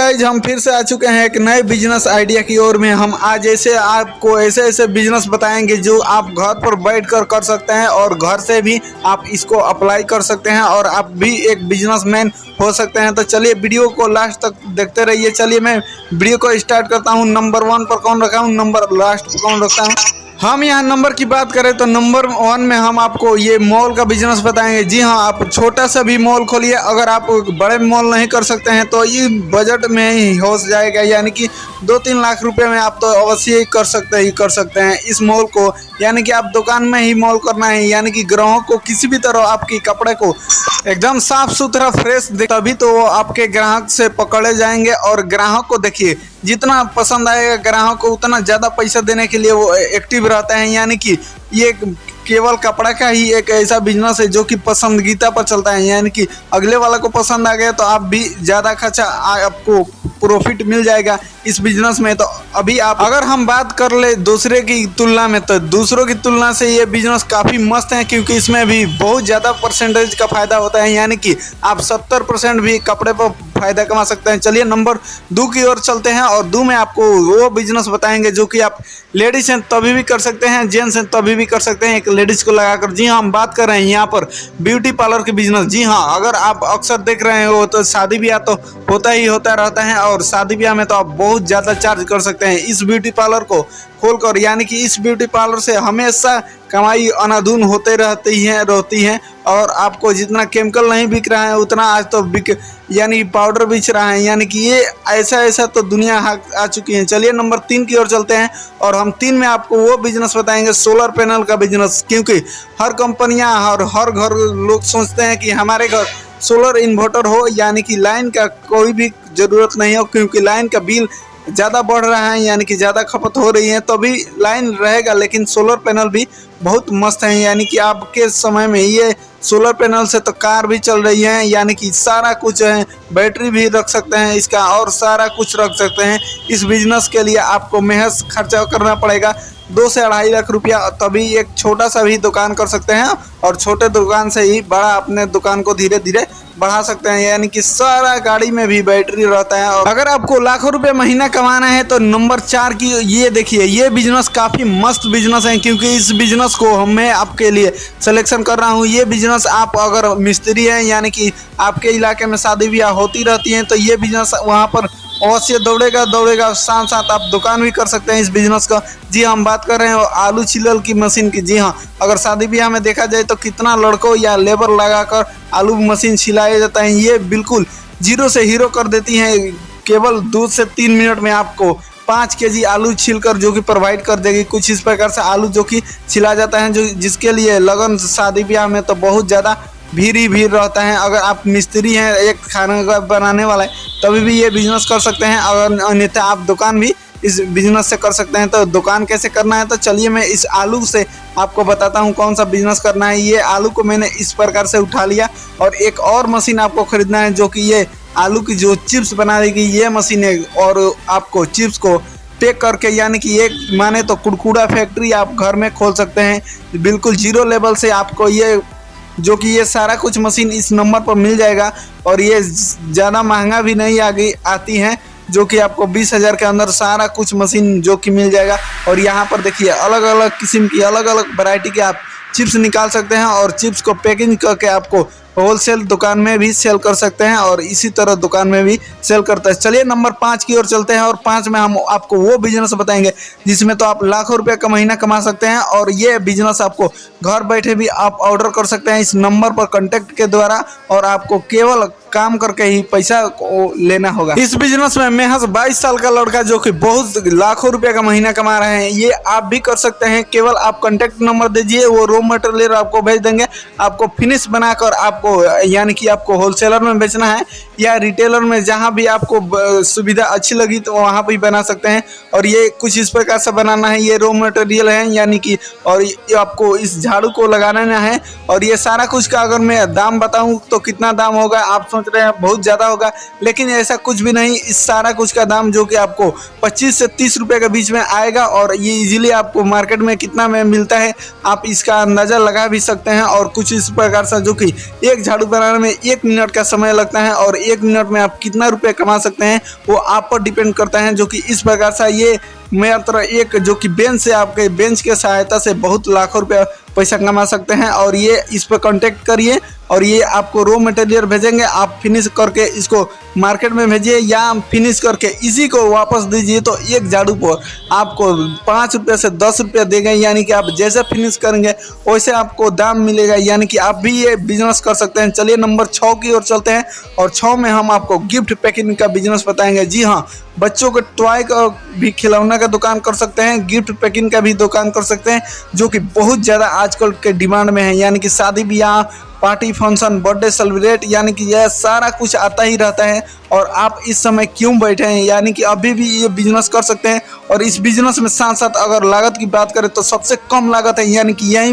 Guys हम फिर से आ चुके हैं एक नए बिजनेस आइडिया की ओर में। हम आज आपको ऐसे बिजनेस बताएंगे जो आप घर पर बैठकर कर सकते हैं और घर से भी आप इसको अप्लाई कर सकते हैं और आप भी एक बिजनेसमैन हो सकते हैं। तो चलिए वीडियो को लास्ट तक देखते रहिए। चलिए मैं वीडियो को स्टार्ट करता हूँ। नंबर 1 पर कौन रखा हूँ, नंबर लास्ट पर कौन रखता हूँ। हम यहाँ नंबर की बात करें तो नंबर 1 में हम आपको ये मॉल का बिजनेस बताएंगे। जी हाँ, आप छोटा सा भी मॉल खोलिए। अगर आप बड़े मॉल नहीं कर सकते हैं तो ये बजट में ही हो जाएगा, यानी कि 2-3 लाख रुपए में आप तो अवश्य ही कर सकते हैं इस मॉल को। यानी कि आप दुकान में ही मॉल करना है, यानी कि ग्राहक को किसी भी तरह आपकी कपड़े को एकदम साफ सुथरा फ्रेश तभी तो वो आपके ग्राहक से पकड़े जाएंगे। और ग्राहक को देखिए, जितना पसंद आएगा ग्राहक को उतना ज़्यादा पैसा देने के लिए वो एक्टिव रहते हैं। यानी कि ये केवल कपड़ा का ही एक ऐसा बिजनेस है जो कि पसंदीदा पर चलता है। यानी कि अगले वाला को पसंद आ गया तो आप भी ज़्यादा खर्चा आपको प्रॉफिट मिल जाएगा इस बिजनेस में। तो अभी आप अगर हम बात कर ले दूसरे की तुलना में, तो दूसरों की तुलना से ये बिजनेस काफ़ी मस्त है, क्योंकि इसमें भी बहुत ज़्यादा परसेंटेज का फ़ायदा होता है। यानी कि आप 70% भी कपड़े पर फ़ायदा कमा सकते हैं। चलिए नंबर 2 की ओर चलते हैं और 2 में आपको वो बिजनेस बताएंगे जो कि आप लेडीज़ हैं तभी भी कर सकते हैं, जेंट्स हैं तभी भी कर सकते हैं, एक लेडीज़ को लगाकर। जी हाँ, हम बात कर रहे हैं यहाँ पर ब्यूटी पार्लर के बिजनेस। जी हाँ, अगर आप अक्सर देख रहे हो तो शादी ब्याह तो होता रहता है और शादी ब्याह में तो आप बहुत ज़्यादा चार्ज कर सकते हैं इस ब्यूटी पार्लर को खोलकर। यानी कि इस ब्यूटी पार्लर से हमेशा कमाई अनाधून होते रहती हैं और आपको जितना केमिकल नहीं बिक रहा है उतना आज तो यानी पाउडर बिक रहा है। यानी कि ये ऐसा तो दुनिया आ चुकी है। चलिए नंबर 3 की ओर चलते हैं और हम 3 में आपको वो बिजनेस बताएंगे, सोलर पैनल का बिजनेस। क्योंकि हर कंपनियां और हर घर लोग सोचते हैं कि हमारे घर सोलर इन्वर्टर हो, यानी कि लाइन का कोई भी ज़रूरत नहीं हो, क्योंकि लाइन का बिल ज़्यादा बढ़ रहा है, यानी कि ज़्यादा खपत हो रही है। तो भी लाइन रहेगा, लेकिन सोलर पैनल भी बहुत मस्त है। यानी कि आपके समय में ये सोलर पैनल से तो कार भी चल रही है, यानी कि सारा कुछ है, बैटरी भी रख सकते हैं इसका और सारा कुछ रख सकते हैं। इस बिजनेस के लिए आपको महज खर्चा करना पड़ेगा 2 से 2.5 लाख रुपया, तभी एक छोटा सा भी दुकान कर सकते हैं और छोटे दुकान से ही बड़ा अपने दुकान को धीरे धीरे बढ़ा सकते हैं। यानी कि सारा गाड़ी में भी बैटरी रहता है। और अगर आपको लाखों रुपए महीना कमाना है तो नंबर 4 की ये देखिए, ये बिजनेस काफ़ी मस्त बिजनेस है, क्योंकि इस बिजनेस को मैं आपके लिए सिलेक्शन कर रहा हूँ। ये बिजनेस आप अगर मिस्त्री हैं, यानी कि आपके इलाके में शादी ब्याह होती रहती हैं, तो ये बिजनेस वहाँ पर अवश्य दौड़ेगा। साथ साथ आप दुकान भी कर सकते हैं इस बिजनेस का। जी हाँ, हम बात कर रहे हैं आलू छिलल की मशीन की। जी हाँ, अगर शादी ब्याह में देखा जाए तो कितना लड़कों या लेबर लगाकर आलू मशीन छिलाया जाता है। ये बिल्कुल 0 से हीरो कर देती हैं। केवल 2 से 3 मिनट में आपको 5 केजी आलू छिलकर जो कि प्रोवाइड कर देगी। कुछ इस प्रकार से आलू जो कि छिला जाता है, जो जिसके लिए लगन शादी ब्याह में तो बहुत ज़्यादा भीड़ रहता है। अगर आप मिस्त्री हैं, एक खाना का बनाने वाला है, तभी भी ये बिजनेस कर सकते हैं। अगर अन्यथा आप दुकान भी इस बिजनेस से कर सकते हैं। तो दुकान कैसे करना है, तो चलिए मैं इस आलू से आपको बताता हूँ कौन सा बिजनेस करना है। ये आलू को मैंने इस प्रकार से उठा लिया और एक और मशीन आपको खरीदना है जो कि ये आलू की जो चिप्स बना देगी, ये मशीन है। और आपको चिप्स को पैक करके, यानी कि एक माने तो कुरकुरा फैक्ट्री आप घर में खोल सकते हैं। बिल्कुल 0 लेवल से आपको ये सारा कुछ मशीन इस नंबर पर मिल जाएगा। और ये ज़्यादा महंगा भी नहीं आती हैं, जो कि आपको 20,000 के अंदर सारा कुछ मशीन जो कि मिल जाएगा। और यहाँ पर देखिए अलग अलग किस्म की अलग अलग वैरायटी के आप चिप्स निकाल सकते हैं और चिप्स को पैकिंग करके आपको होलसेल दुकान में भी सेल कर सकते हैं और इसी तरह दुकान में भी सेल करता है। चलिए नंबर 5 की ओर चलते हैं और 5 में हम आपको वो बिजनेस बताएंगे जिसमें तो आप लाखों रुपए का महीना कमा सकते हैं। और ये बिजनेस आपको घर बैठे भी आप ऑर्डर कर सकते हैं इस नंबर पर कॉन्टैक्ट के द्वारा, और आपको केवल काम करके ही पैसा लेना होगा। इस बिजनेस में महज 22 साल का लड़का जो कि बहुत लाखों रुपए का महीना कमा रहे हैं, ये आप भी कर सकते हैं। केवल आप कॉन्टैक्ट नंबर दीजिए, वो रॉ मटेरियल आपको भेज देंगे। आपको फिनिश बनाकर आपको यानी कि आपको होलसेलर में बेचना है या रिटेलर में, जहां भी आपको सुविधा अच्छी लगी तो वहां भी बना सकते हैं। और ये कुछ इस प्रकार से बनाना है, ये रॉ मटेरियल है यानी कि, और ये आपको इस झाड़ू को लगाना है। और ये सारा कुछ का अगर मैं दाम बताऊं तो कितना दाम होगा, आप सोच रहे हैं बहुत ज़्यादा होगा, लेकिन ऐसा कुछ भी नहीं। इस सारा कुछ का दाम जो कि आपको 25 से 30 रुपये के बीच में आएगा। और ये इजीली आपको मार्केट में कितना में मिलता है आप इसका अंदाज़ा लगा भी सकते हैं। और कुछ इस प्रकार से जो कि एक झाड़ू बनाने में 1 मिनट का समय लगता है और 1 मिनट में आप कितना रुपये कमा सकते हैं वो आप पर डिपेंड करता है। जो कि इस प्रकार से ये मात्र एक जो कि बेंच से आपके बेंच के सहायता से बहुत लाखों रुपया पैसा कमा सकते हैं। और ये इस पर कांटेक्ट करिए और ये आपको रॉ मटेरियल भेजेंगे, आप फिनिश करके इसको मार्केट में भेजिए या फिनिश करके इसी को वापस दीजिए। तो एक झाड़ू पर आपको 5 रुपये से 10 रुपये देंगे, यानी कि आप जैसे फिनिश करेंगे वैसे आपको दाम मिलेगा, यानी कि आप भी ये बिजनेस कर सकते हैं। चलिए नंबर 6 की ओर चलते हैं और 6 में हम आपको गिफ्ट पैकिंग का बिजनेस बताएंगे। जी हाँ, बच्चों के टॉय का भी खिलौना का दुकान कर सकते हैं, गिफ्ट पैकिंग का भी दुकान कर सकते हैं, जो कि बहुत ज़्यादा आजकल के डिमांड में है। यानी कि शादी ब्याह, पार्टी फंक्शन, बर्थडे सेलिब्रेट, यानी कि यह सारा कुछ आता ही रहता है। और आप इस समय क्यों बैठे हैं, यानी कि अभी भी ये बिजनेस कर सकते हैं। और इस बिजनेस में साथ साथ अगर लागत की बात करें तो सबसे कम लागत है, यानी कि यहीं